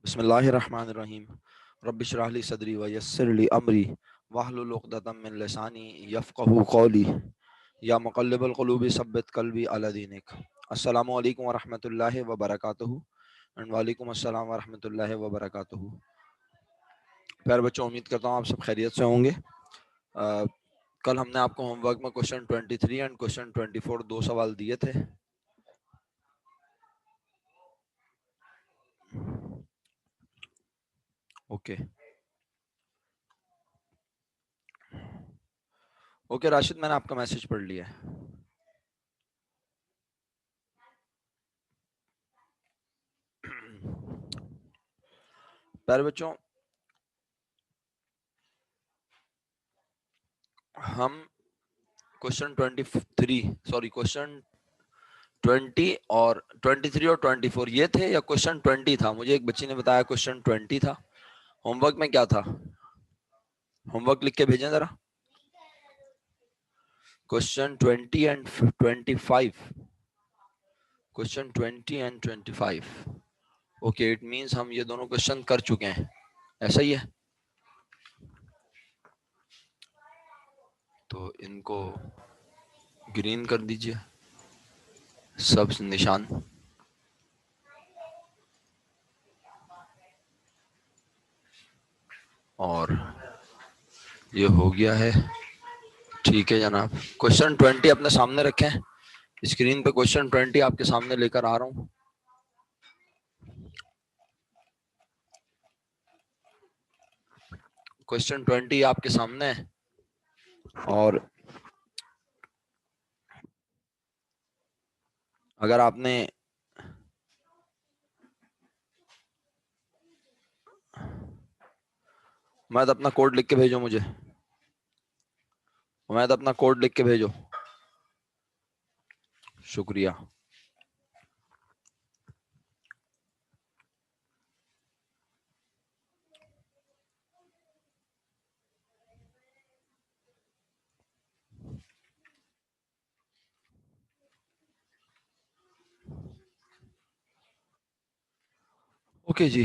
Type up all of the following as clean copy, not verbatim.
बिस्मिल्लाहिर्रहमानिर्रहीम। रब्बि इश्रह ली सदरी व यस्सिर ली अमरी वहलुल उक़दतम मिन लिसानी यफ़क़हू क़ौली या मुक़ल्लिबल क़ुलूबि सब्बित क़ल्बी अला दीनिक। अस्सलामु अलैकुम व रहमतुल्लाहि व बरकातुहू। वालेकुम अस्सलाम व रहमतुल्लाहि व बरकातुहू। प्यारे बच्चों, उम्मीद करता हूँ आप सब खैरियत से होंगे। कल हमने आपको होमवर्क में क्वेश्चन 23 एंड क्वेश्चन 24 दो सवाल दिए थे। ओके ओके राशिद, मैंने आपका मैसेज पढ़ लिया है। प्यारे बच्चों, हम क्वेश्चन 20 और 23 और 24 ये थे या क्वेश्चन 20 था? मुझे एक बच्ची ने बताया क्वेश्चन 20 था। होमवर्क में क्या था? होमवर्क लिख के भेजें जरा। Question 20 and 25। Question 20 and 25। Okay, it means हम ये दोनों क्वेश्चन कर चुके हैं, ऐसा ही है। तो इनको ग्रीन कर दीजिए, सब निशान। और ये हो गया है, ठीक है जनाब। क्वेश्चन 20 अपने सामने रखें, स्क्रीन पे क्वेश्चन 20 आपके सामने लेकर आ रहा हूं। क्वेश्चन 20 आपके सामने है और अगर आपने उमैद अपना कोड लिख के भेजो मुझे। उमैद अपना कोड लिख के भेजो, शुक्रिया। ओके जी।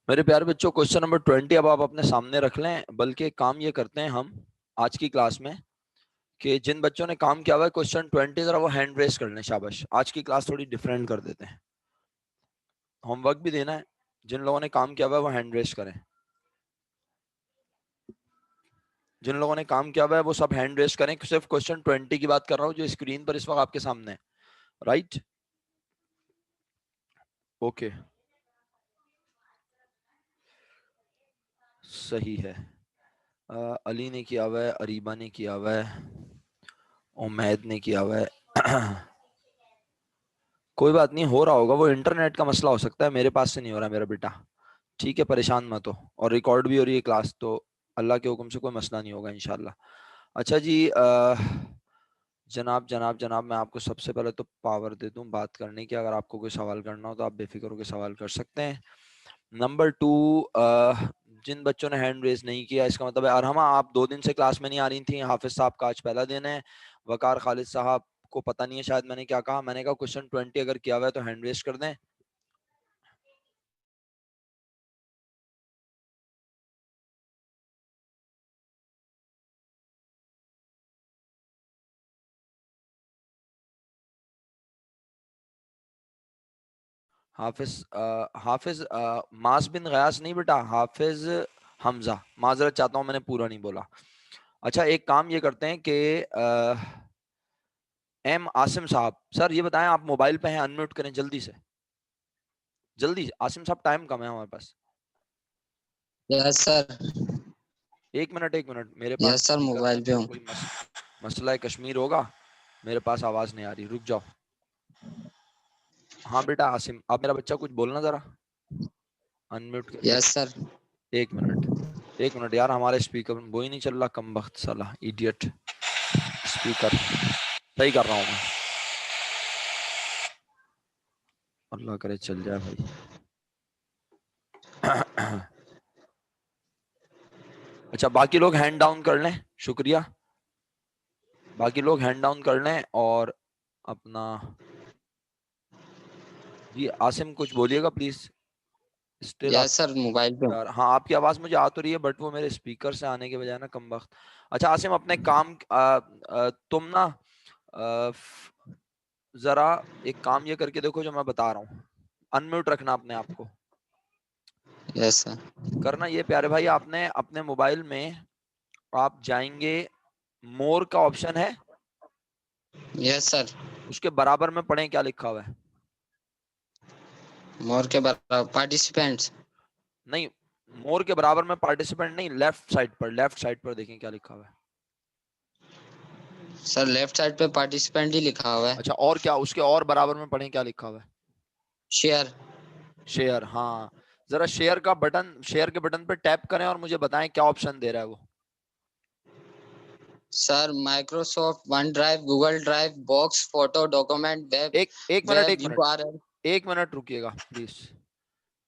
मेरे प्यारे बच्चों, क्वेश्चन नंबर 20 अब आप अपने सामने रख लें। बल्कि काम ये करते हैं हम आज की क्लास में कि जिन बच्चों ने काम किया हुआ है क्वेश्चन 20 जरा वो हैंड रेस कर लें। शाबाश, आज की क्लास थोड़ी डिफरेंट कर देते हैं। होमवर्क भी देना है, जिन लोगों ने काम किया हुआ है वो हैंड रेस करें। जिन लोगों ने काम किया हुआ है वो सब हैंड रेस करें। सिर्फ क्वेश्चन 20 की बात कर रहा हूँ जो स्क्रीन पर इस वक्त आपके सामने है। राइट, ओके, सही है। अली ने किया हुआ है, अरीबा ने किया हुआ है, उमैद ने किया हुआ है। कोई बात नहीं, हो रहा होगा, वो इंटरनेट का मसला हो सकता है, मेरे पास से नहीं हो रहा मेरा बेटा। ठीक है, परेशान मत हो। और रिकॉर्ड भी हो रही है क्लास, तो अल्लाह के हुक्म से कोई मसला नहीं होगा इंशाल्लाह। अच्छा जी, जनाब जनाब जनाब, मैं आपको सबसे पहले तो पावर दे दूं बात करने की। अगर आपको कोई सवाल करना हो तो आप बेफिक्र होकर सवाल कर सकते हैं। नंबर 2, जिन बच्चों ने हैंड रेज नहीं किया, इसका मतलब है अरहमा आप 2 दिन से क्लास में नहीं आ रही थी। हाफिज साहब का आज पहला दिन है। वकार खालिद साहब को पता नहीं है शायद मैंने क्या कहा। मैंने कहा क्वेश्चन 20 अगर किया हुआ है तो हैंड रेज कर दें। हाफिज मास बिन गयास नहीं बेटा, हाफिज हमजा। माजरत चाहता हूँ, मैंने पूरा नहीं बोला। अच्छा, एक काम ये करते हैं कि एम आसिम साहब, सर ये बताएं आप मोबाइल पे हैं, अनम्यूट करें जल्दी से। जल्दी आसिम साहब, टाइम कम है हमारे पास। Yes sir. 1 मिनट 1 मिनट, मेरे पास यस सर, स्पीकर में मोबाइल पे हूँ। कोई मसला है कश्मीर होगा। मेरे पास आवाज नहीं आ रही, रुक जाओ। हाँ बेटा आसिम, अब मेरा बच्चा कुछ बोलना जरा। Unmute yes sir. 1 minute 1 minute यार, हमारे स्पीकर में वो ही नहीं चल रहा, कम वक्त साला इडियट। स्पीकर सही कर रहा हूँ मैं, अल्लाह करे चल जाए भाई। अच्छा, बाकी लोग हैंड डाउन कर लें, शुक्रिया। बाकी लोग हैंड डाउन कर लें और अपना जी आसिम कुछ बोलिएगा प्लीज। स्टिल आप यस सर, मोबाइल पे हूँ। यार, हाँ आपकी आवाज मुझे आ तो रही है बट वो मेरे स्पीकर से आने के बजाय ना कम वक्त। अच्छा आसिम अपने काम तुम ना जरा एक काम ये करके देखो जो मैं बता रहा हूँ। अनम्यूट रखना अपने आप को। Yes sir. करना ये प्यारे भाई, आपने अपने मोबाइल में आप जाएंगे, मोर का ऑप्शन है, यस सर। उसके बराबर में पढ़ें क्या लिखा हुआ है। मोर के बराबर पार्टिसिपेंट्स। नहीं, मोर के बराबर में पार्टिसिपेंट नहीं, लेफ्ट साइड पर देखें क्या लिखा हुआ है। सर लेफ्ट साइड पे पार्टिसिपेंट ही लिखा हुआ है। अच्छा और क्या, उसके और बराबर में पढ़ें क्या लिखा हुआ है। शेयर। शेयर, हाँ। जरा शेयर का बटन, शेयर के बटन पे टैप करें और मुझे बताएं क्या ऑप्शन दे रहा है वो। Sir Microsoft one drive, Google drive, box, photo, document, web, एक मिनट, वेब एक मिनट, यूआरएल। एक मिनट रुकिएगा प्लीज।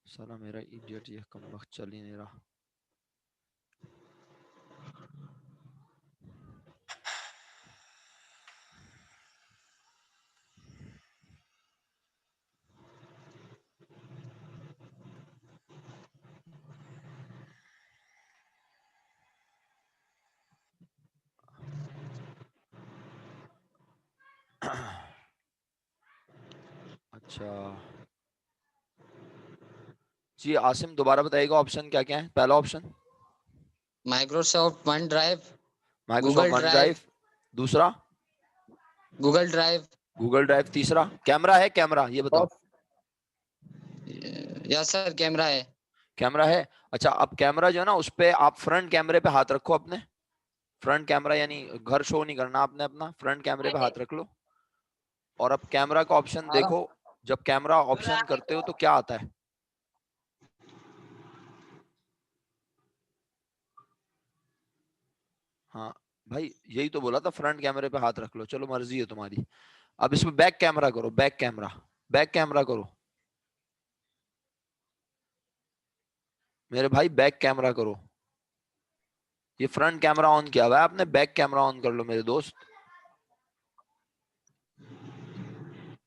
साला मेरा इडियट ये कम वक्त चल ही नहीं रहा। अच्छा जी आसिम दोबारा बताइएगा ऑप्शन क्या क्या है। पहला option Microsoft one drive, Microsoft Google one drive, drive, दूसरा गूगल ड्राइव। गूगल ड्राइव, तीसरा कैमरा है, कैमरा ये बताओ। और यस सर, कैमरा है। कैमरा है। अच्छा अब कैमरा जो है ना उस पे आप फ्रंट कैमरे पे हाथ रखो अपने। फ्रंट कैमरा यानी घर शो नहीं करना आपने, अपना फ्रंट कैमरे पे हाथ रख लो। और अब कैमरा का ऑप्शन आ रहा देखो। जब कैमरा ऑप्शन करते हो तो क्या आता है। हाँ भाई यही तो बोला था, फ्रंट कैमरे पे हाथ रख लो, चलो मर्जी है तुम्हारी। अब इसमें बैक कैमरा करो, बैक कैमरा, बैक कैमरा करो मेरे भाई, बैक कैमरा करो। ये फ्रंट कैमरा ऑन किया हुआ है आपने, बैक कैमरा ऑन कर लो मेरे दोस्त।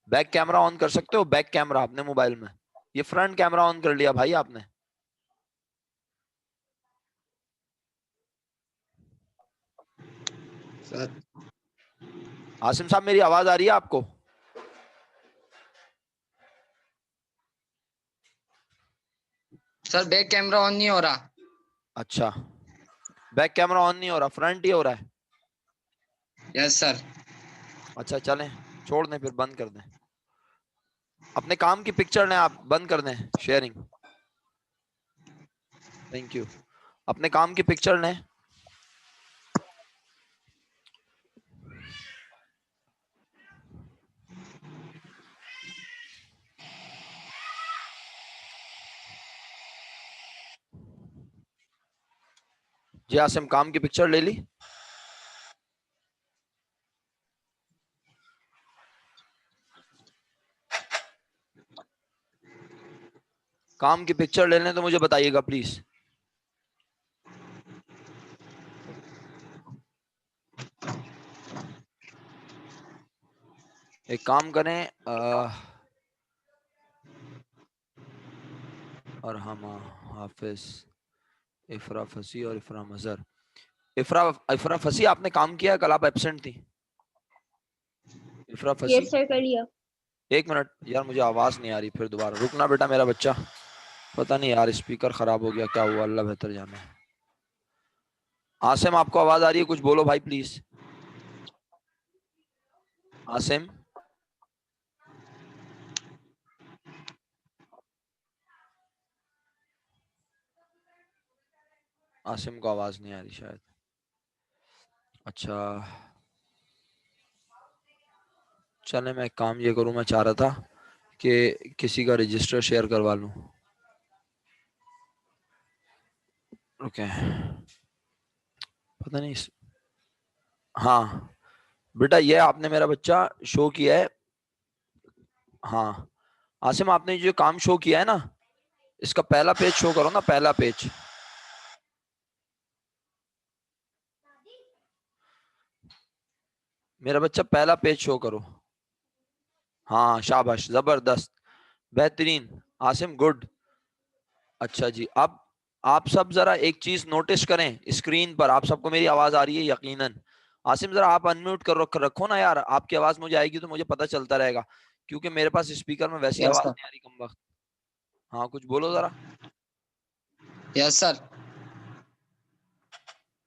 बैक कैमरा ऑन कर सकते हो, बैक कैमरा अपने मोबाइल में। ये फ्रंट कैमरा ऑन कर लिया भाई आपने। सर। आसिम साहब मेरी आवाज आ रही है आपको। सर बैक कैमरा ऑन नहीं हो रहा। अच्छा बैक कैमरा ऑन नहीं हो रहा, फ्रंट ही हो रहा है। Yes sir. अच्छा चलें, छोड़ दें फिर, बंद कर दें। अपने काम की पिक्चर लें, आप बंद कर दें शेयरिंग। Thank you. अपने काम की पिक्चर लें। जी आसिम काम की पिक्चर ले ली। काम की पिक्चर ले लें तो मुझे बताइएगा प्लीज। एक काम करें और हम हाफिज, इफरा फसी और इफरा मजहर। इफरा, इफरा फसी आपने काम किया है, कल आप एब्सेंट थी। इफरा फसी, यस सर, कर लिया। एक मिनट यार मुझे आवाज नहीं आ रही, फिर दोबारा रुकना बेटा मेरा बच्चा। पता नहीं यार स्पीकर खराब हो गया क्या हुआ, अल्लाह बेहतर जाने। आसिम आपको आवाज आ रही है, कुछ बोलो भाई प्लीज। आसिम, आसिम को आवाज नहीं आ रही शायद। अच्छा चले, मैं एक काम ये करूं, मैं चाह रहा था कि किसी का रजिस्टर शेयर करवा लूं। ओके, पता नहीं हाँ बेटा ये आपने मेरा बच्चा शो किया है। हाँ आसिम आपने जो काम शो किया है ना, इसका पहला पेज शो करो ना, पहला पेज। मेरा बच्चा पहला पेज शो करो। हाँ शाबाश जबरदस्त। बेहतरीन आसिम, गुड। अच्छा जी, अब आप सब जरा एक चीज नोटिस करें, स्क्रीन पर आप सबको मेरी आवाज आ रही है यकीनन। आसिम जरा आप अनम्यूट कर रखो ना यार, आपकी आवाज मुझे आएगी तो मुझे पता चलता रहेगा, क्योंकि मेरे पास स्पीकर में वैसी यस आवाज सर। नहीं आ रही कम वक्त। हाँ कुछ बोलो जरा। यस सर,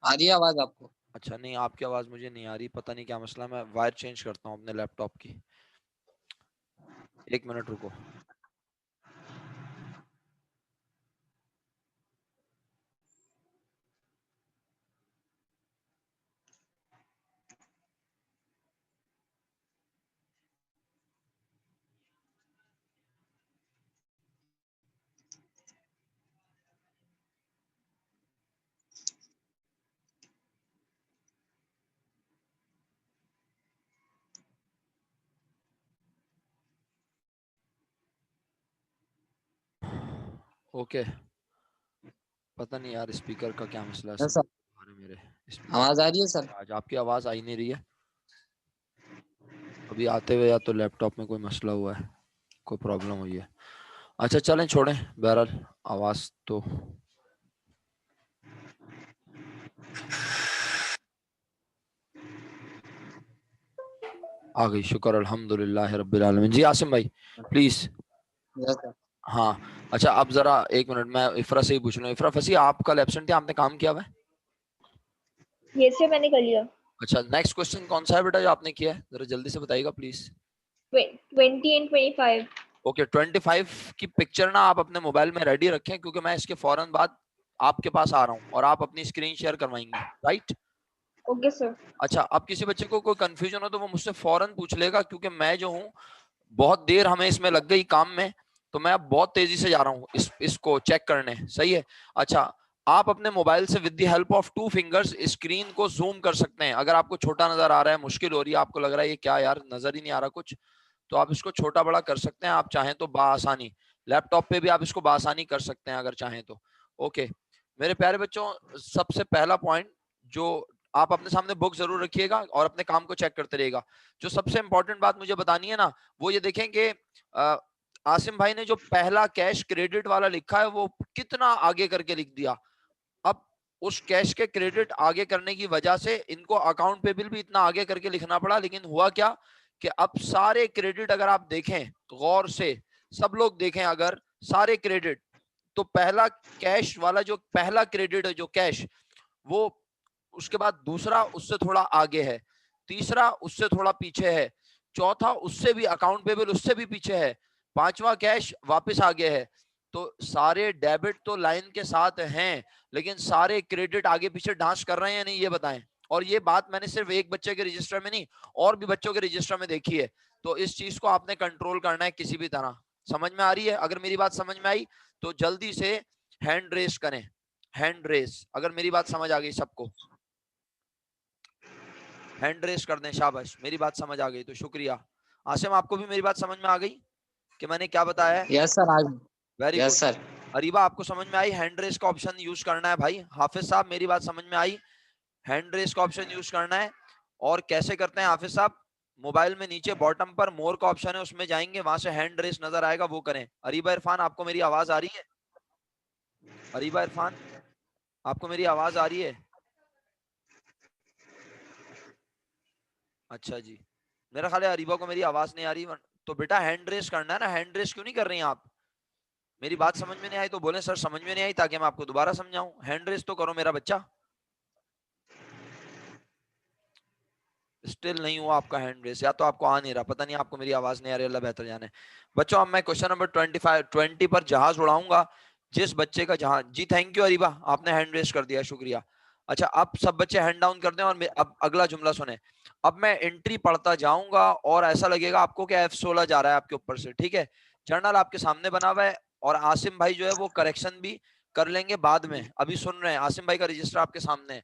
आ रही है आवाज आपको? अच्छा नहीं, आपकी आवाज मुझे नहीं आ रही, पता नहीं क्या मसला। मैं वायर चेंज करता हूँ अपने लैपटॉप की, 1 मिनट रुको। ओके, पता नहीं यार स्पीकर का क्या मसला है, यस सब सर, मेरे स्पीकर आवाज आ रही है सर? आज आपकी आवाज आ ही नहीं रही है अभी आते हुए, या तो लैपटॉप में कोई मसला हुआ है, कोई प्रॉब्लम हुई है। अच्छा चलें छोड़ें, बहरहाल आवाज तो आ गई, शुक्र अल्हम्दुलिल्लाह रब्बिल आलमीन। जी आसिम भाई प्लीज। Yes sir. हाँ अच्छा, अब जरा 1 मिनट, मैं इफ्रा से ही पूछ रहा हूँ। इफ्रा फसी, आप कल एब्सेंट थे, आपने काम किया हुआ है? ये से मैंने कर लिया। अच्छा, नेक्स्ट क्वेश्चन कौन सा है बेटा जो आपने किया है, जरा जल्दी से बताइएगा प्लीज। 20 and 25। ओके, 25 की पिक्चर ना आप अपने मोबाइल में रेडी रखें, क्योंकि मैं इसके फौरन बाद आपके पास आ रहा हूँ और आप अपनी स्क्रीन शेयर करवाएंगे, राइट? Okay sir. अच्छा, अब किसी बच्चे को कोई कंफ्यूजन हो तो वो मुझसे फौरन पूछ लेगा, क्योंकि मैं जो हूँ बहुत देर हमें इसमें लग गई काम में, तो मैं अब बहुत तेजी से जा रहा हूँ इसको चेक करने, सही है? अच्छा, आप अपने मोबाइल से with the help of 2 fingers screen को जूम कर सकते हैं। अगर आपको छोटा नजर आ रहा है, मुश्किल हो रही है, आपको लग रहा है ये क्या यार, नजर ही नहीं आ रहा कुछ, तो आप इसको छोटा बड़ा कर सकते हैं। आप चाहें तो बाआसानी लैपटॉप पे भी आप इसको बाआसानी कर सकते हैं अगर चाहें तो। ओके मेरे प्यारे बच्चों, सबसे पहला पॉइंट जो आप अपने सामने बुक जरूर रखिएगा और अपने काम को चेक करते रहिएगा। जो सबसे इंपॉर्टेंट बात मुझे बतानी है ना, वो ये देखें कि आसिम भाई ने जो पहला कैश क्रेडिट वाला लिखा है वो कितना आगे करके लिख दिया। अब उस कैश के क्रेडिट आगे करने की वजह से इनको अकाउंट पेबल भी इतना आगे करके लिखना पड़ा, लेकिन हुआ क्या कि अब सारे क्रेडिट अगर आप देखें गौर से, सब लोग देखें अगर सारे क्रेडिट, तो पहला कैश वाला जो पहला क्रेडिट है जो कैश, वो उसके बाद दूसरा उससे थोड़ा आगे है, तीसरा उससे थोड़ा पीछे है, चौथा उससे भी अकाउंट पेबल उससे भी पीछे है, पांचवा कैश वापस आगे है। तो सारे डेबिट तो लाइन के साथ हैं, लेकिन सारे क्रेडिट आगे पीछे डांस कर रहे हैं या नहीं, ये बताएं। और ये बात मैंने सिर्फ एक बच्चे के रजिस्टर में नहीं, और भी बच्चों के रजिस्टर में देखी है। तो इस चीज को आपने कंट्रोल करना है किसी भी तरह। समझ में आ रही है? अगर मेरी बात समझ में आई तो जल्दी से हैंड रेस करें, हैंड रेस, अगर मेरी बात समझ आ गई सबको हैंड रेस कर दें। शाबाश, मेरी बात समझ आ गई तो शुक्रिया। आसिम आपको भी मेरी बात समझ में आ गई कि मैंने क्या बताया है? यस सर, आ गई। Very yes good. Sir. Areeba आपको समझ में आई? हैंड रेस का ऑप्शन यूज करना है भाई। हाफिज साहब मेरी बात समझ में आई? हैंड रेस का ऑप्शन यूज करना है। और कैसे करते हैं हाफिज साहब? मोबाइल में नीचे बॉटम पर मोर का ऑप्शन है, उसमें जाएंगे, वहां से हैंड रेस नजर आएगा, वो करें। अरीबा इरफान आपको मेरी आवाज आ रही है? अरीबा इरफान आपको मेरी आवाज आ रही है? अच्छा जी, मेरा ख्याल है अरीबा को मेरी आवाज नहीं आ रही। तो बेटा हैंड रेस करना है ना, हैंड रेस क्यों नहीं कर रही हैं आप? मेरी बात समझ में नहीं आई तो बोले सर समझ में नहीं आई, ताकि मैं आपको दोबारा समझाऊं। हैंड रेस तो करो मेरा बच्चा। स्टिल नहीं हुआ आपका हैंड रेस, या तो आपको आ नहीं रहा, पता नहीं आपको मेरी आवाज नहीं आ रही, अल्लाह बेहतर जाने। बच्चों अब मैं क्वेश्चन नंबर 20 पर जहाज उड़ाऊंगा। जिस बच्चे का जहाज, जी थैंक यू अरीबा, आपने हैंड रेस कर दिया, शुक्रिया। अच्छा अब सब बच्चे हैंड डाउन कर दें और अब अगला जुमला सुने। अब मैं एंट्री पढ़ता जाऊंगा और ऐसा लगेगा आपको कि F16 जा रहा है आपके ऊपर से, ठीक है? जर्नल आपके सामने बना हुआ है और आसिम भाई जो है वो करेक्शन भी कर लेंगे बाद में, अभी सुन रहे हैं। आसिम भाई का रजिस्टर आपके सामने है।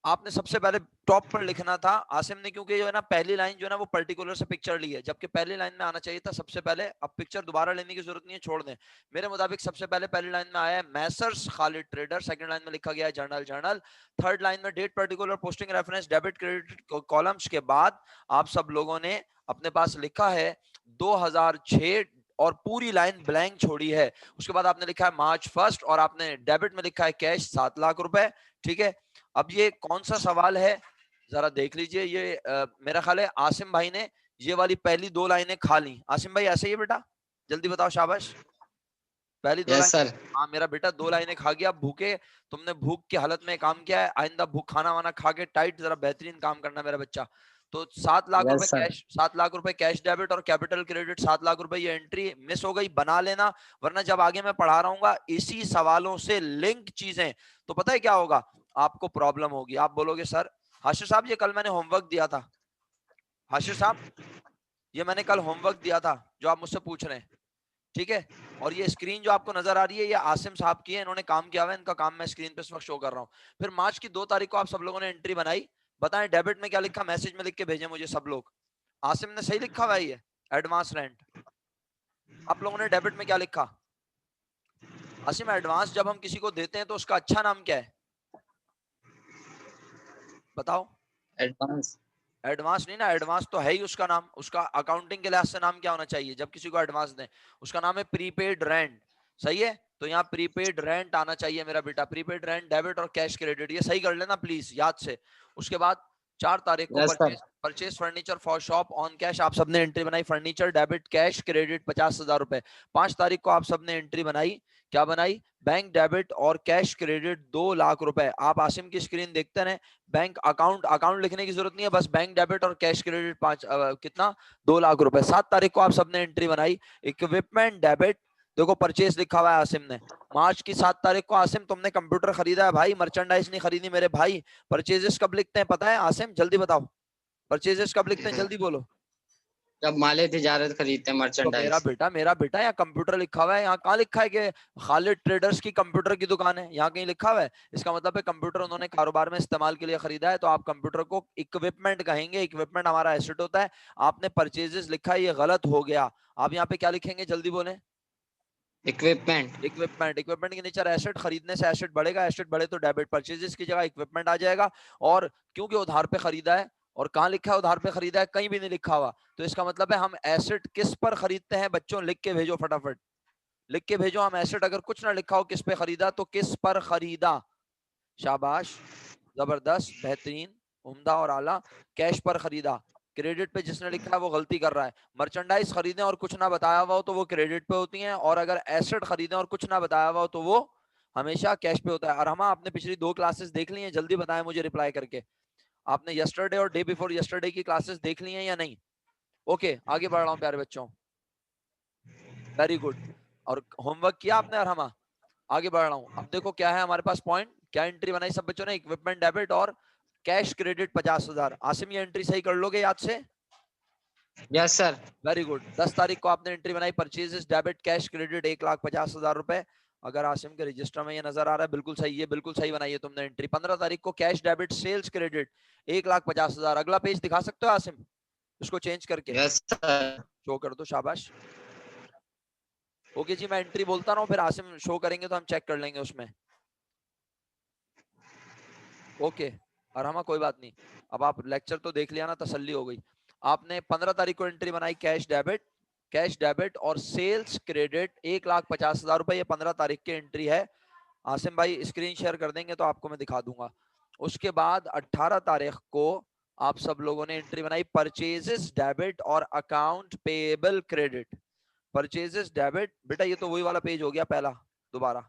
आपने सबसे पहले टॉप पर लिखना था आसिम ने, क्योंकि जो है ना पहली लाइन जो है ना वो पर्टिकुलर से पिक्चर ली है, जबकि पहली लाइन में आना चाहिए था सबसे पहले। अब पिक्चर दोबारा लेने की जरूरत नहीं है, छोड़ दें। मेरे मुताबिक सबसे पहले पहली लाइन में आया है messrs Khalid trader, second line में लिखा गया है जर्नल जर्नल, थर्ड लाइन में date particular posting reference debit credit columns के बाद आप सब लोगों ने अपने पास लिखा है 2006 और पूरी लाइन ब्लैंक छोड़ी है। उसके बाद आपने लिखा है मार्च 1 और आपने डेबिट में लिखा है कैश 7 लाख रुपए। ठीक है, अब ये कौन सा सवाल है जरा देख लीजिए। ये मेरा ख्याल है आसिम भाई ने ये वाली पहली 2 लाइनें खा ली। आसिम भाई ऐसे ही है बेटा, जल्दी बताओ, शाबाश। पहली 2 यस लाइन, सर। हाँ मेरा बेटा 2 लाइनें खा गया। भूखे, तुमने भूख की हालत में काम किया है, आइंदा भूख खाना वाना खा के टाइट जरा बेहतरीन काम करना मेरा बच्चा। तो 7 लाख रुपए यस सर। कैश, 7 लाख रुपए कैश डेबिट और कैपिटल क्रेडिट 7 लाख रुपए, ये एंट्री मिस हो गई, बना लेना, वरना जब आगे मैं पढ़ा रहा हूँ इसी सवालों से लिंक चीजें, तो पता है क्या होगा, आपको प्रॉब्लम होगी। आप बोलोगे सर हाशिर साहब ये कल मैंने होमवर्क दिया था, हाशिर साहब ये मैंने कल होमवर्क दिया था जो आप मुझसे पूछ रहे हैं, ठीक है। और ये स्क्रीन जो आपको नजर आ रही है ये आसिम साहब की है, इन्होंने काम किया हुआ है, इनका काम मैं स्क्रीन पे इस वक्त शो कर रहा हूँ। फिर मार्च की 2 तारीख को आप सब लोगों ने एंट्री बनाई, बताएं डेबिट में क्या लिखा, मैसेज में लिख के भेजें मुझे सब लोग। आसिम ने सही लिखा हुआ है ये एडवांस रेंट। आप लोगों ने डेबिट में क्या लिखा? आसिम एडवांस जब हम किसी को देते हैं तो उसका अच्छा नाम क्या है बताओ? एडवांस। एडवांस नहीं ना, एडवांस तो है ही उसका नाम, उसका अकाउंटिंग के लिहाज से नाम क्या होना चाहिए जब किसी को एडवांस दें? उसका नाम है प्रीपेड रेंट, सही है। तो यहाँ प्रीपेड रेंट आना चाहिए मेरा बेटा, प्रीपेड रेंट डेबिट और कैश क्रेडिट, ये सही कर लेना प्लीज याद से। उसके बाद 4 तारीख को yes sir. Purchase furniture for shop on cash, आप सबने एंट्री बनाई, फर्नीचर डेबिट कैश क्रेडिट 50,000 रुपए। 5 तारीख को आप सबने एंट्री बनाई, क्या बनाई? बैंक डेबिट और कैश क्रेडिट 2 लाख रुपए। आप आसिम की स्क्रीन देखते रहे, बैंक अकाउंट, अकाउंट लिखने की जरूरत नहीं है, बस बैंक डेबिट और कैश क्रेडिट कितना, 2 लाख रुपए। 7 तारीख को आप सबने एंट्री बनाई, इक्विपमेंट डेबिट, देखो परचेज लिखा हुआ है आसिम ने। मार्च की 7 तारीख को आसिम तुमने कंप्यूटर खरीदा है भाई, मर्चेंडाइज नहीं खरीदी मेरे भाई। परचेजेस कब लिखते हैं पता है आसिम, जल्दी बताओ, परचेजेस कब लिखते हैं, जल्दी बोलो। जब माले तिजारत खरीदते हैं, तो मेरा मर्चेंडाइज। बेटा यहाँ कंप्यूटर लिखा हुआ है, यहाँ कहाँ लिखा है कि खालिद ट्रेडर्स की कंप्यूटर की दुकान है? यहाँ कहीं लिखा हुआ है? इसका मतलब है कंप्यूटर उन्होंने कारोबार में इस्तेमाल के लिए खरीदा है, तो आप कंप्यूटर को इक्विपमेंट कहेंगे, इक्विपमेंट हमारा एसेट होता है। आपने परचेजेस लिखा है, ये गलत हो गया। आप यहाँ पे क्या लिखेंगे जल्दी बोले? इक्विपमेंट। इक्विपमेंट, इक्विपमेंट के नेचर एसेट, खरीदने से एसेट बढ़ेगा, एसेट बढ़े तो डेबिट, परचेजेस की जगह इक्विपमेंट आ जाएगा। और क्योंकि उधार पे खरीदा है, और कहाँ लिखा है उधार पे खरीदा है? कहीं भी नहीं लिखा हुआ। तो इसका मतलब है हम एसेट किस पर खरीदते हैं बच्चों, लिख के भेजो फटाफट, लिख के भेजो। हम एसेट अगर कुछ ना लिखा हो किस पे खरीदा तो किस पर खरीदा, शाबाश, जबरदस्त, बेहतरीन, उम्दा और आला। कैश पर खरीदा, क्रेडिट पे जिसने लिखा है वो गलती कर रहा है। मर्चेंडाइज खरीदें और कुछ ना बताया हुआ हो तो वो क्रेडिट पे होती हैं, और अगर एसेट खरीदें और कुछ ना बताया हुआ हो तो वो हमेशा कैश पे होता है। और हम आपने पिछली 2 क्लासेस देख ली हैं, जल्दी बताएं मुझे रिप्लाई करके। आपने यस्टरडे और डे बिफोर यस्टरडे की क्लासेस देख ली हैं या नहीं? ओके, आगे बढ़ रहा हूँ प्यारे बच्चों, वेरी गुड। और होमवर्क किया आपने? और हम आगे बढ़ रहा हूँ। अब देखो क्या है हमारे पास पॉइंट, क्या एंट्री बनाई सब बच्चों ने? इक्विपमेंट डेबिट और कैश क्रेडिट 50,000। आसिम ये एंट्री सही कर लोगे याद से? Yes sir. Very good. 10 तारीख को आपने एंट्री बनाई, परचेजेस डेबिट कैश क्रेडिट 1,50,000 रुपए। अगर आसिम के रजिस्टर में ये नजर आ रहा है, बिल्कुल सही है, बिल्कुल सही बनाई है तुमने एंट्री। 15 तारीख को कैश डेबिट सेल्स क्रेडिट 1,50,000। अगला पेज दिखा सकते हो आसिम, इसको चेंज करके यस सर। शो कर दो, शाबाश। ओके जी, मैं एंट्री बोलता रहा हूँ, फिर आसिम शो करेंगे तो हम चेक कर लेंगे उसमें। ओके, और हम कोई बात नहीं, अब आप लेक्चर तो देख लिया ना, तसल्ली हो गई। आपने 15 तारीख को एंट्री बनाई कैश डेबिट और सेल्स क्रेडिट 1,50,000 रुपए, ये 15 तारीख की एंट्री है। आसिम भाई स्क्रीन शेयर कर देंगे तो आपको मैं दिखा दूंगा। उसके बाद 18 तारीख को आप सब लोगों ने एंट्री बनाई, परचेजेस डेबिट और account payable credit. Purchases debit, बेटा ये तो वही वाला पेज हो गया पहला, दोबारा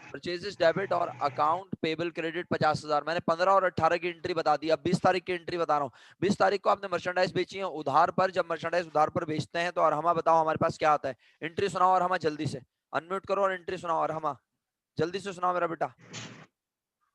परचेजेस डेबिट और अकाउंट पेबल क्रेडिट 50,000। मैंने 15 और 18 की एंट्री बता दी, अब 20 तारीख की एंट्री बता रहा हूँ। 20 तारीख को आपने मर्चेंडाइज बेची है उधार पर। जब मर्चेंडाइज उधार पर बेचते हैं तो अरहमा बताओ हमारे पास क्या आता है? एंट्री सुनाओ अरहमा, जल्दी से अनम्यूट करो और एंट्री सुनाओ अरहमा, जल्दी से सुनाओ मेरा बेटा।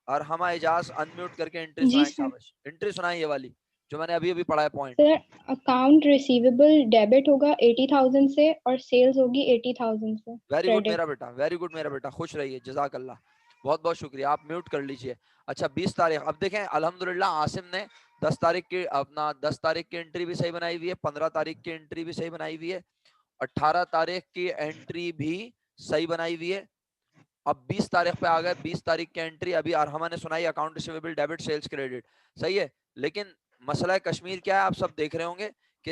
अरहमा एजाज अनम्यूट करके एंट्री जी सुनाए, सर। शाबाश, एंट्री सुनाए ये वाली जो मैंने अभी अभी पढ़ा है point. Sir account receivable debit होगा 80,000 से और सेल्स होगी 80,000 से वेरी गुड मेरा क्रेडिट। बेटा, वेरी गुड मेरा बेटा, खुश रहिए, जजाक अल्लाह, बहुत बहुत शुक्रिया। आप म्यूट कर लीजिए। अच्छा 20 तारीख, अब देखें अल्हम्दुलिल्लाह आसिम ने 10 तारीख की अपना 10 तारीख की एंट्री भी सही बनाई हुई है, 15 तारीख की एंट्री भी सही बनाई हुई है, 18 तारीख की एंट्री भी सही बनाई हुई है। अब 20 तारीख पे आ गए, 20 तारीख की एंट्री अभी अरहमा ने सुनाई, account receivable debit sales credit, सही है। लेकिन मसला कश्मीर क्या है आप सब देख रहे होंगे कि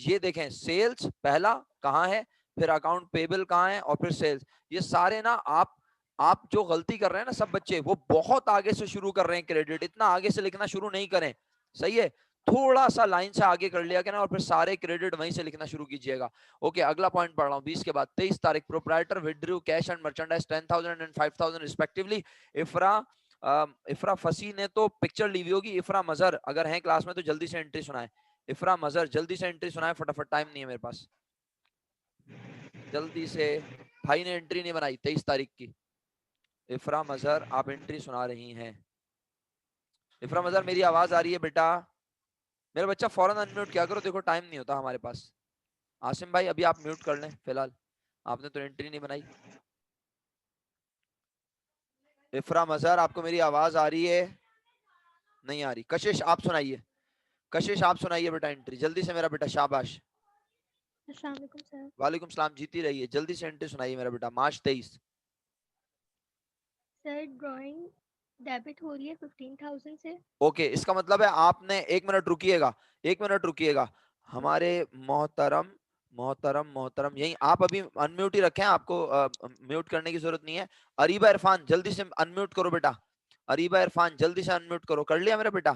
ये देखें, सेल्स पहला कहाँ है, फिर अकाउंट पेबल कहाँ है, और फिर सेल्स। ये सारे ना आप जो गलती कर रहे हैं ना सब बच्चे, वो बहुत आगे से शुरू कर रहे हैं क्रेडिट, इतना आगे से लिखना शुरू नहीं करें, सही है, थोड़ा सा लाइन से आगे कर लिया करें और फिर सारे क्रेडिट वहीं से लिखना शुरू कीजिएगा। ओके, अगला पॉइंट पढ़ रहा हूँ 20 के बाद। 23 तारीख proprietor withdrew cash and merchandise 10,000 and 5,000 respectively. इफ्रा फसी ने तो पिक्चर ली हुई होगी। इफ्रा मजहर अगर हैं क्लास में तो जल्दी से एंट्री सुनाए। इफ्रा मजहर जल्दी से एंट्री सुनाए फटाफट, टाइम नहीं है मेरे पास, जल्दी से। भाई ने एंट्री नहीं बनाई 23 तारीख की। इफ्रा मजहर आप एंट्री सुना रही हैं। इफ्रा मजहर मेरी आवाज आ रही है बेटा? मेरा बच्चा फौरन अनम्यूट क्या करो, देखो टाइम नहीं होता हमारे पास। आसिम भाई अभी आप म्यूट कर लें फिलहाल, आपने तो एंट्री नहीं बनाई। इफ्रा मजहर आपको मेरी आवाज आ रही है? नहीं आ रही। कशिश आप सुनाइए, कशिश आप सुनाइए बेटा एंट्री जल्दी से मेरा बेटा, शाबाश। अस्सलाम वालेकुम सर। वालेकुम सलाम, जीती रहिए, जल्दी से एंट्री सुनाइए मेरा बेटा। मार्च 23। सर ड्राइंग डेबिट हो रही है 15,000 से। ओके, इसका मतलब है आपने, एक मिनट रुकिएगा, एक मिनट रुकिएगा हमारे मोहतरम मोहतरम मोहतरम, यही आप अभी अनम्यूट ही रखें, आपको म्यूट करने की जरूरत नहीं है। अरीबा इरफान जल्दी से अनम्यूट करो बेटा, अरीबा इरफान जल्दी से अनम्यूट करो, कर लिया मेरा बेटा?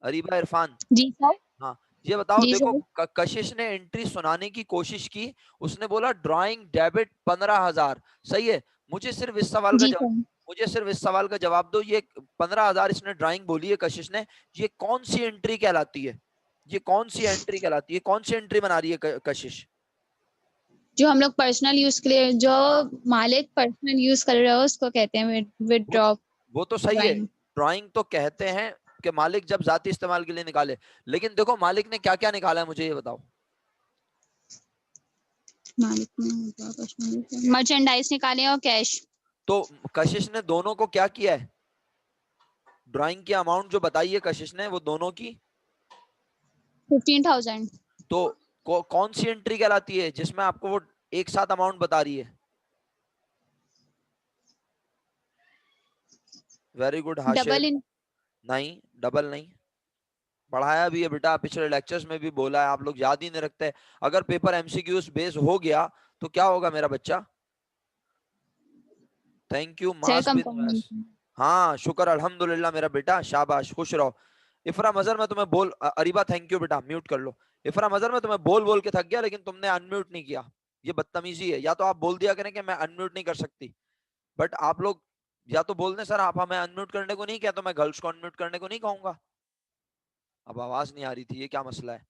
अरीबा इरफान, जी सर। हाँ ये बताओ, जी देखो सर। कशिश ने एंट्री सुनाने की कोशिश की, उसने बोला ड्राइंग डेबिट 15,000, सही है। मुझे सिर्फ इस सवाल का जी जवाब, सर। मुझे सिर्फ इस सवाल का जवाब दो, ये 15,000 इसने ड्राइंग बोली है कशिश ने, ये कौन सी एंट्री कहलाती है? ये कौन सी एंट्री कहलाती है? कौन सी एंट्री बना रही है कशिश? जो हम लोग पर्सनल यूज के लिए, जो मालिक पर्सनल यूज कर रहे हो उसको कहते हैं विदड्रॉ। वो तो सही है, ड्राइंग। ड्राइंग तो कहते हैं कि मालिक जब जाती इस्तेमाल के लिए निकाले, लेकिन देखो मालिक ने क्या क्या निकाला है, मुझे ये बताओ। मालिक ने मर्चेंडाइज निकाले और कैश। तो कशिश ने दोनों को क्या किया है? ड्राइंग की अमाउंट जो बताई है कशिश ने, वो दोनों की 15,000। तो कौन सी एंट्री कहलाती है जिसमें आपको वो एक साथ अमाउंट बता रही है? Very good Hashir. Double in. नहीं, डबल नहीं, पढ़ाया भी है बेटा, पिछले लेक्चर्स में भी बोला है, आप लोग याद ही नहीं रखते। अगर पेपर एमसीक्यूज बेस हो गया तो क्या होगा मेरा बच्चा? थैंक यू सर मास बिन मास, कंपाउंड। हाँ शुक्र अल्हम्दुलिल्लाह मेरा बेटा, शाबाश, खुश रहो। इफरा मजहर मैं तुम्हें बोल, अरीबा थैंक यू बेटा, म्यूट कर लो। इफरा मजहर मैं तुम्हें बोल बोल के थक गया, लेकिन तुमने अनम्यूट नहीं किया, ये बदतमीजी है। या तो आप बोल दिया करें कि मैं अनम्यूट नहीं कर सकती, बट आप लोग या तो बोल दें सर आप हमें अनम्यूट करने को नहीं किया, तो मैं गर्ल्स को अनम्यूट करने को नहीं कहूंगा। अब आवाज नहीं आ रही थी, ये क्या मसला है?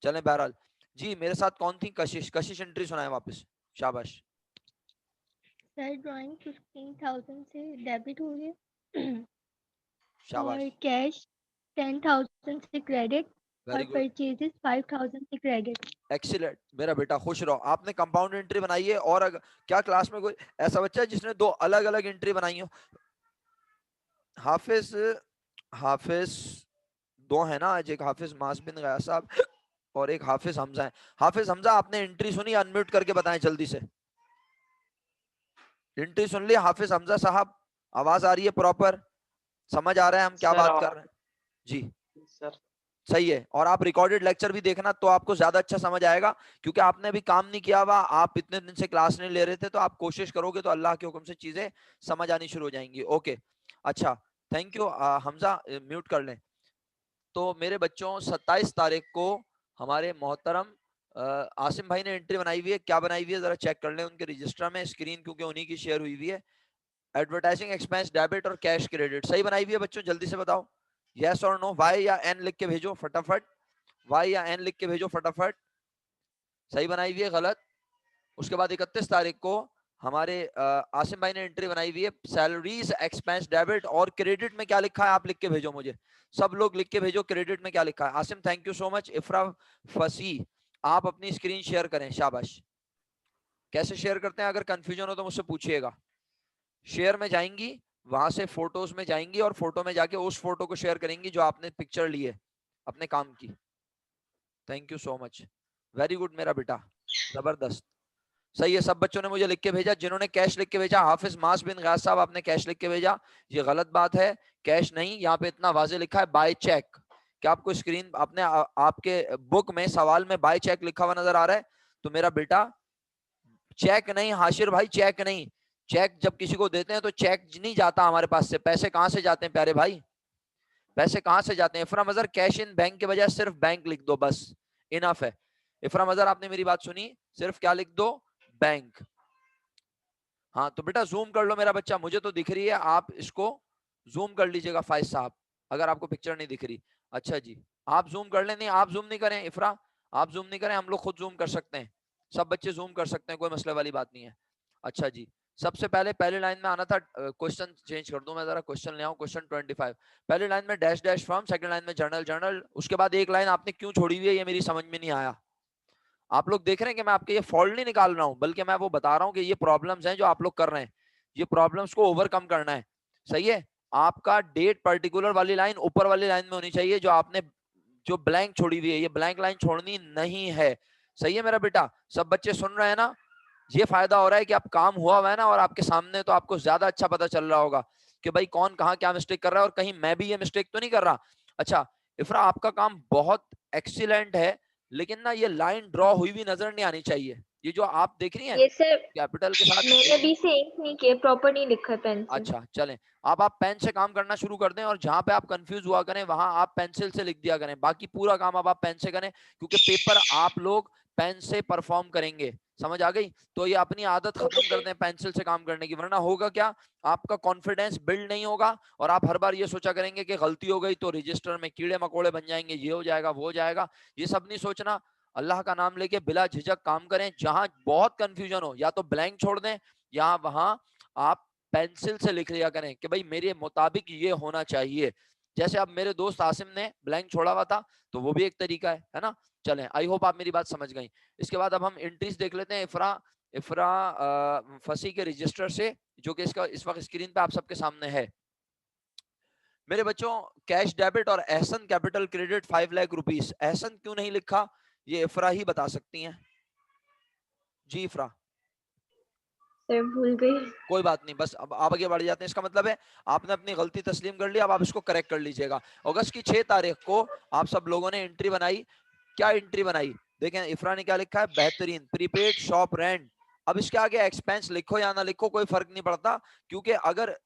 चलें बहरहाल। जी मेरे साथ कौन थी? कशिश, कशिश एंट्री सुनाए वापस, शाबाश। सर ड्राइंग 15,000 से डेबिट हो रही है शाबाश, और कैश 10,000 से क्रेडिट और वेरी गुड, परचेजेस 5,000 से क्रेडिट। एक्सीलेंट मेरा बेटा, खुश रहो। आपने कंपाउंड एंट्री बनाई है, और अगर क्या क्लास में कोई ऐसा बच्चा है जिसने दो अलग अलग एंट्री बनाई हो? हाफिज, हाफिज दो है ना आज, एक हाफिज मास बिन गया साहब और एक हाफिज हमजा है। हाफिज हमजा आपने एंट्री सुनी? अनम्यूट करके बताएं जल्दी से। एंट्री सुन ली हाफिज हमजा साहब? आवाज आ रही है प्रॉपर? समझ आ रहा है हम क्या बात कर रहे हैं? जी सर। सही है। और आप रिकॉर्डेड लेक्चर भी देखना तो आपको ज्यादा अच्छा समझ आएगा, क्योंकि आपने अभी काम नहीं किया हुआ, आप इतने दिन से क्लास नहीं ले रहे थे, तो आप कोशिश करोगे तो अल्लाह के हुक्म से चीजें समझ आनी शुरू हो जाएंगी। ओके अच्छा, थैंक यू। हमजा म्यूट कर लें। तो मेरे बच्चों 27 तारीख को हमारे मोहतरम आसिम भाई ने एंट्री बनाई हुई है, क्या बनाई हुई है जरा चेक कर लें उनके रजिस्टर में, स्क्रीन क्योंकि उन्हीं की शेयर हुई हुई है। एडवर्टाइजिंग एक्सपेंस डेबिट और कैश क्रेडिट सही बनाई हुई है बच्चों? जल्दी से बताओ यस और नो, वाई या एन लिख के भेजो फटाफट, वाई या एन लिख के भेजो फटाफट। सही बनाई हुई है गलत? उसके बाद 31 तारीख को हमारे आसिम भाई ने एंट्री बनाई हुई है सैलरीज एक्सपेंस डेबिट और क्रेडिट में क्या लिखा है आप लिख के भेजो मुझे, सब लोग लिख के भेजो क्रेडिट में क्या लिखा है। Asim thank you so much. इफ्रा फसी आप अपनी स्क्रीन शेयर करें, शाबाश। कैसे शेयर करते हैं? अगर कंफ्यूजन हो तो मुझसे पूछिएगा। शेयर में जाएंगी, वहां से फोटोज में जाएंगी और फोटो में जाके उस फोटो को शेयर करेंगी जो आपने पिक्चर ली है अपने काम की। Thank you so much, very good मेरा बेटा, जबरदस्त, सही है। सब बच्चों ने मुझे लिख के भेजा, जिन्होंने कैश लिख के भेजा, हाफिज मास बिन गयास साहब आपने कैश लिख के भेजा, ये गलत बात है, कैश नहीं, यहाँ पे इतना वाजे लिखा है बाय चेक। क्या आपको स्क्रीन आपने आपके बुक में सवाल में बाय चेक लिखा हुआ नजर आ रहा है? तो मेरा बेटा चेक नहीं हाशिर भाई, चेक नहीं। चेक जब किसी को देते हैं तो चेक नहीं जाता हमारे पास से, पैसे कहां से जाते हैं प्यारे भाई? पैसे कहां से जाते हैं? इफरा मजहर कैश इन बैंक के बजाय सिर्फ बैंक लिख दो, बस इनफ है। इफरा मजहर आपने मेरी बात सुनी, सिर्फ क्या लिख दो? बैंक। हाँ तो बेटा जूम कर लो मेरा बच्चा, मुझे तो दिख रही है, आप इसको जूम कर लीजिएगा फाइज साहब, अगर आपको पिक्चर नहीं दिख रही। अच्छा जी, आप जूम कर लें। नहीं आप जूम नहीं करें इफरा, आप जूम नहीं करें, हम लोग खुद जूम कर सकते हैं, सब बच्चे जूम कर सकते हैं, कोई मसले वाली बात नहीं है। अच्छा जी, सबसे पहले पहली लाइन में आना था, क्वेश्चन चेंज कर दूं मैं जरा, क्वेश्चन ले आऊं, क्वेश्चन 25। पहली लाइन में dash dash from, second line में जर्नल जर्नल, उसके बाद एक लाइन आपने क्यों छोड़ी हुई है ये मेरी समझ में नहीं आया। आप लोग देख रहे हैं कि मैं आपके ये फॉल्ट नहीं निकाल रहा हूं, बल्कि मैं वो बता रहा हूं कि ये प्रॉब्लम्स हैं जो आप लोग कर रहे हैं, ये प्रॉब्लम्स को ओवरकम करना है। सही है, आपका डेट पर्टिकुलर वाली लाइन ऊपर वाली लाइन में होनी चाहिए, जो आपने जो ब्लैंक छोड़ी हुई है ये ब्लैंक लाइन छोड़नी नहीं है। सही है मेरा बेटा, सब बच्चे सुन रहे हैं ना? ये फायदा हो रहा है कि आप काम हुआ हुआ है ना और आपके सामने, तो आपको ज्यादा अच्छा पता चल रहा होगा कि भाई कौन कहाँ क्या मिस्टेक कर रहा है और कहीं मैं भी ये मिस्टेक तो नहीं कर रहा। अच्छा इफ्रा, आपका काम बहुत एक्सीलेंट है, लेकिन ना ये लाइन ड्रॉ हुई हुई नजर नहीं आनी चाहिए। ये जो आप देख रही हैं ये सर कैपिटल के साथ, मैंने भी से इंक नहीं किया, प्रॉपर नहीं लिखा है पेन से। अच्छा चलें, अब आप पेन से काम करना शुरू कर दें और जहां पे आप कंफ्यूज हुआ करें वहां आप पेंसिल से लिख दिया करें, बाकी पूरा काम अब आप पेन से करें, क्योंकि पेपर आप लोग पेन से परफॉर्म करेंगे। समझ आ गई? तो ये अपनी आदत खत्म कर दें पेंसिल से काम करने की, वरना होगा क्या, आपका कॉन्फिडेंस बिल्ड नहीं होगा और आप हर बार ये सोचा करेंगे कि गलती हो गई तो रजिस्टर में कीड़े मकोड़े बन जाएंगे, ये हो जाएगा वो हो जाएगा। ये सब नहीं सोचना, अल्लाह का नाम लेके बिला झिझक काम करें। जहां बहुत कंफ्यूजन हो या तो ब्लैंक छोड़ दें, या वहां आप पेंसिल से लिख लिया करें कि भाई मेरे मुताबिक ये होना चाहिए। जैसे अब मेरे दोस्त आसिम ने ब्लैंक छोड़ा हुआ था, तो वो भी एक तरीका है ना? चलें, आई होप आप मेरी बात समझ गई। इसके बाद अब हम एंट्रीज देख लेते हैं इफ्रा इफ्रा फसी के रजिस्टर से, जो कि इसका इस वक्त स्क्रीन पे आप सबके सामने है। मेरे बच्चों, कैश डेबिट और Ehsan capital credit 5 lakh rupees, Ehsan क्यों नहीं लिखा ये इफ्रा ही बता सकती हैं। जी इफ्रा। सर भूल गई। कोई बात नहीं, बस अब आप आगे बढ़ जाते हैं। इसका मतलब है आपने अपनी गलती तस्लीम कर ली, अब आप इसको करेक्ट कर लीजिएगा। अगस्त की 6 तारीख को आप सब लोगों ने एंट्री बनाई, क्या एंट्री बनाई? देखें इफ्रा ने क्या लिखा है, बेहतरीन, प्रीपेड शॉप रेंट। अब इसके आगे एक्सपेंस लिखो या ना लिखो कोई फर्क नहीं पड़ता, क्योंकि अगर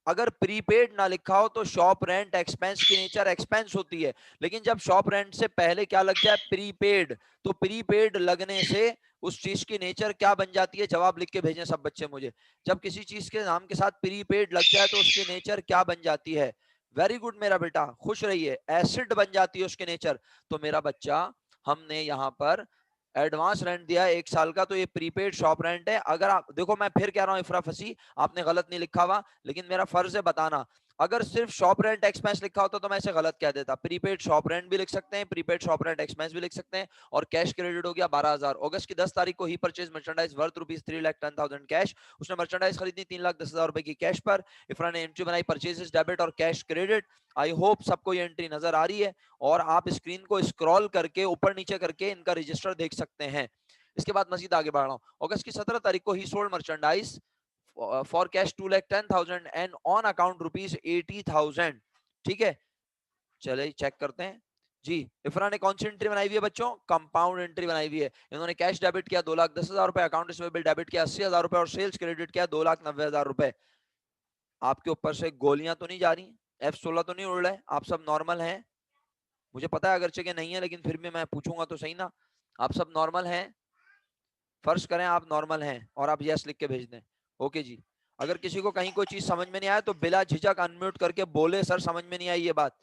अगर प्रीपेड ना लिखा हो तो शॉप रेंट एक्सपेंस की नेचर एक्सपेंस होती है, लेकिन जब शॉप रेंट से पहले क्या लग जाए, प्रीपेड, तो प्रीपेड लगने से उस चीज की नेचर क्या बन जाती है? जवाब लिख के भेजें सब बच्चे मुझे। जब किसी चीज के नाम के साथ प्रीपेड लग जाए तो उसकी नेचर क्या बन जाती है? वेरी गुड मेरा बेटा, खुश रहिए, एसिड बन जाती है उसकी नेचर। तो मेरा बच्चा, हमने यहाँ पर एडवांस रेंट दिया है 1 साल का, तो ये प्रीपेड शॉप रेंट है। अगर आप देखो, मैं फिर कह रहा हूँ इफ्रा फसी, आपने गलत नहीं लिखा हुआ, लेकिन मेरा फर्ज है बताना। अगर सिर्फ शॉप रेंट एक्सपेंस लिखा होता तो मैं इसे गलत कह देता। प्रीपेड शॉप रेंट भी लिख सकते हैं, प्रीपेड शॉप रेंट एक्सपेंस भी लिख सकते हैं, और कैश क्रेडिट हो गया 12,000। अगस्त की 10 तारीख को ही परचेज मर्चेंडाइज वर्थ ₹3,10,000 कैश, उसने मर्चेंडाइज खरीदी 3,10,000 रुपए की कैश पर। इफ्रा ने एंट्री बनाई परचेजेस डेबिट और कैश क्रेडिट। आई होप सबको ये एंट्री नजर आ रही है, और आप स्क्रीन को स्क्रॉल करके ऊपर नीचे करके इनका रजिस्टर देख सकते हैं। इसके बाद मजीद आगे बढ़ रहा हूँ। अगस्त की 17 तारीख को ही sold merchandise for cash 2,10,000 and on account ₹80,000। ठीक है, चलिए चेक करते हैं जी। इफ्रा ने कौन सी एंट्री बनाई हुई है बच्चों? कंपाउंड एंट्री बनाई हुई है। इन्होंने कैश डेबिट किया 2,10,000 रुपए, अकाउंट रिसीवेबल डेबिट किया 80,000 रुपए, और सेल्स क्रेडिट किया 2,90,000 रुपए। आपके ऊपर से गोलियां तो नहीं जा रही, F-16 तो नहीं उड़ रहे, आप सब नॉर्मल हैं? मुझे पता है अगरचे के नहीं है, लेकिन फिर भी मैं पूछूंगा तो सही ना, आप सब नॉर्मल हैं? फर्ज करें आप नॉर्मल हैं और आप यस लिख के भेज दें। ओके जी। अगर किसी को कहीं कोई चीज समझ में नहीं आया तो बिला झिझक अनम्यूट करके बोले सर समझ में नहीं आई ये बात।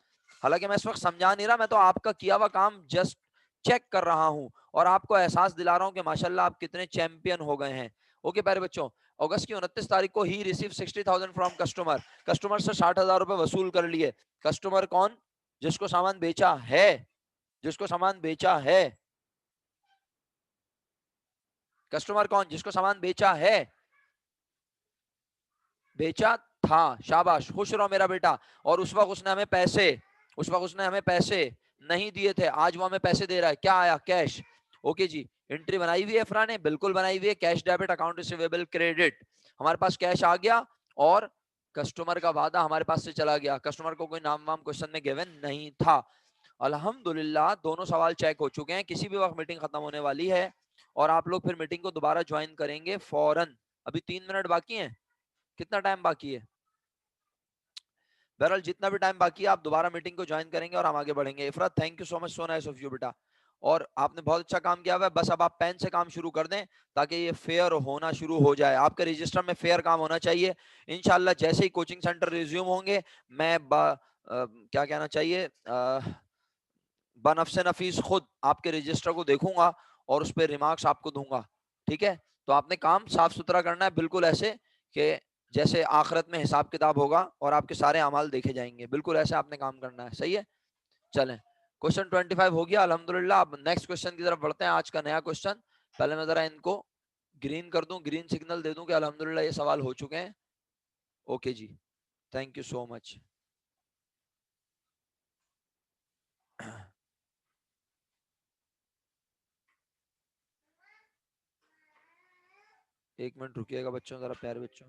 हालांकि मैं इस वक्त समझा नहीं रहा, मैं तो आपका किया हुआ काम जस्ट चेक कर रहा हूं और आपको एहसास दिला रहा हूं कि माशाल्लाह आप कितने चैंपियन हो गए हैं। ओके प्यारे बच्चों, अगस्त की 29 तारीख को ही रिसीव 60,000 फ्रॉम कस्टमर, कस्टमर से 60,000 रुपए वसूल कर लिए। कस्टमर कौन? जिसको सामान बेचा है, जिसको सामान बेचा है। कस्टमर कौन? जिसको सामान बेचा है, बेचा था, शाबाश, खुश रहो मेरा बेटा। और उस वक्त उसने हमें पैसे नहीं दिए थे, आज वो हमें पैसे दे रहा है। क्या आया? कैश। ओके जी, एंट्री बनाई हुई है इफ्रा ने, बिल्कुल बनाई हुई है, cash debit account receivable credit. हमारे पास कैश आ गया और कस्टमर का वादा हमारे पास से चला गया। कस्टमर को कोई नाम वाम क्वेश्चन में गिवन नहीं था। अल्हम्दुलिल्लाह दोनों सवाल चेक हो चुके हैं। किसी भी वक्त मीटिंग खत्म होने वाली है और आप लोग फिर मीटिंग को दोबारा ज्वाइन करेंगे फौरन। अभी 3 मिनट बाकी हैं। कितना टाइम बाकी है? बहरहाल जितना भी टाइम बाकी है आप दोबारा मीटिंग को ज्वाइन करेंगे और हम आगे बढ़ेंगे। Ifrat thank you so much, so nice of you बेटा, और आपने बहुत अच्छा काम किया हुआ है। बस अब आप पेन से काम शुरू कर दें ताकि ये फेयर होना शुरू हो जाए। आपके रजिस्टर में फेयर काम होना चाहिए। इंशाल्लाह जैसे ही कोचिंग सेंटर रिज्यूम होंगे मैं क्या कहना चाहिए बनफ्से नफीस खुद आपके रजिस्टर को देखूंगा और उस पर रिमार्क्स आपको दूंगा। ठीक है, तो आपने काम साफ सुथरा करना है, बिल्कुल ऐसे कि जैसे आखिरत में हिसाब किताब होगा और आपके सारे अमाल देखे जाएंगे, बिल्कुल ऐसे आपने काम करना है। सही है, चलें क्वेश्चन 25 हो गया अल्हम्दुलिल्लाह। अब नेक्स्ट क्वेश्चन की तरफ बढ़ते हैं। आज का नया क्वेश्चन, पहले मैं जरा इनको ग्रीन कर दूं, ग्रीन सिग्नल दे दूं कि अल्हम्दुलिल्लाह ये सवाल हो चुके हैं। Okay ji, thank you so much. एक मिनट रुकिएगा बच्चों, जरा प्यारे बच्चों।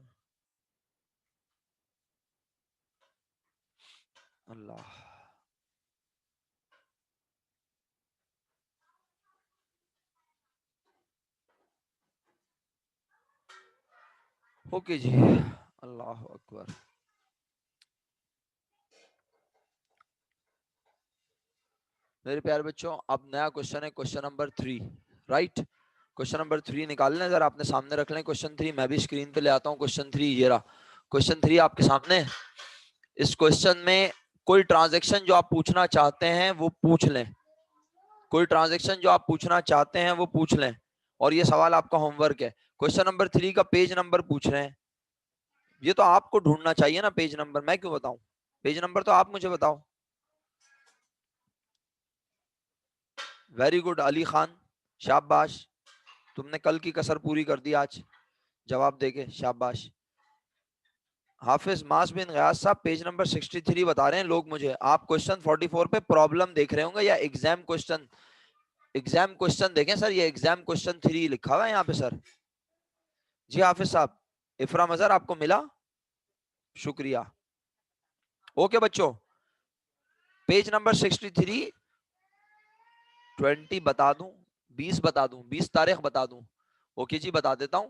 अल्लाह, ओके जी, अल्लाह अकबर। मेरे प्यारे बच्चों अब नया क्वेश्चन है, question number 3। Right, question number 3 निकाल लें, अगर आपने सामने रख लें क्वेश्चन 3। मैं भी स्क्रीन पे ले आता हूँ क्वेश्चन 3। ये रहा क्वेश्चन 3 आपके सामने। इस क्वेश्चन में कोई ट्रांजैक्शन जो आप पूछना चाहते हैं वो पूछ लें। कोई ट्रांजैक्शन जो आप पूछना चाहते हैं वो पूछ लें, और ये सवाल आपका होमवर्क है। क्वेश्चन नंबर 3 का पेज नंबर पूछ रहे हैं। ये तो आपको ढूंढना चाहिए ना पेज नंबर, मैं क्यों बताऊं? पेज नंबर तो आप मुझे बताओ। वेरी गुड अली खान, शाबाश, तुमने कल की कसर पूरी कर दी आज जवाब देके, शाबाश। हाफिज मास बिन गयास साहब पेज नंबर 63 बता रहे हैं लोग मुझे। आप क्वेश्चन 44 पे प्रॉब्लम देख रहे होंगे या एग्जाम क्वेश्चन। एग्जाम क्वेश्चन देखें सर, ये एग्जाम क्वेश्चन 3 लिखा हुआ है यहाँ पे सर। जी हाफिज साहब, इफ्रा मजहर आपको मिला, शुक्रिया। ओके बच्चों, पेज नंबर 63 20 बता दूं, 20 बता दूं, 20 तारीख बता दूं? ओके जी बता देता हूं,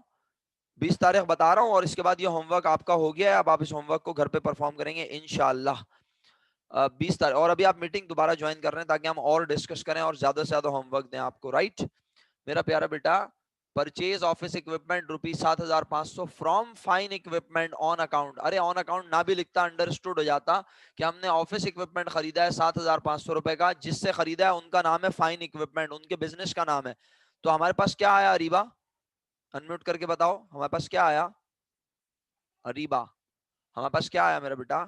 20 तारीख बता रहा हूं, और इसके बाद ये होमवर्क आपका हो गया है। अब आप इस होमवर्क को घर पे परफॉर्म करेंगे इंशाल्लाह। 20 तारीख, और अभी आप मीटिंग दोबारा ज्वाइन कर रहे हैं ताकि हम और डिस्कस करें और ज्यादा से ज्यादा होमवर्क दें आपको। राइट मेरा प्यारा बेटा, purchase office equipment ₹7,500 from fine equipment on account. अरे ऑन अकाउंट ना भी लिखता, अंडरस्टूड हो जाता कि हमने ऑफिस इक्विपमेंट खरीदा है ₹7,500 का। जिससे खरीदा है उनका नाम है फाइन इक्विपमेंट, उनके बिजनेस का नाम है। तो हमारे पास क्या आया अरीबा? अनम्यूट करके बताओ, हमारे पास क्या आया अरीबा? हमारे पास क्या आया मेरा बेटा?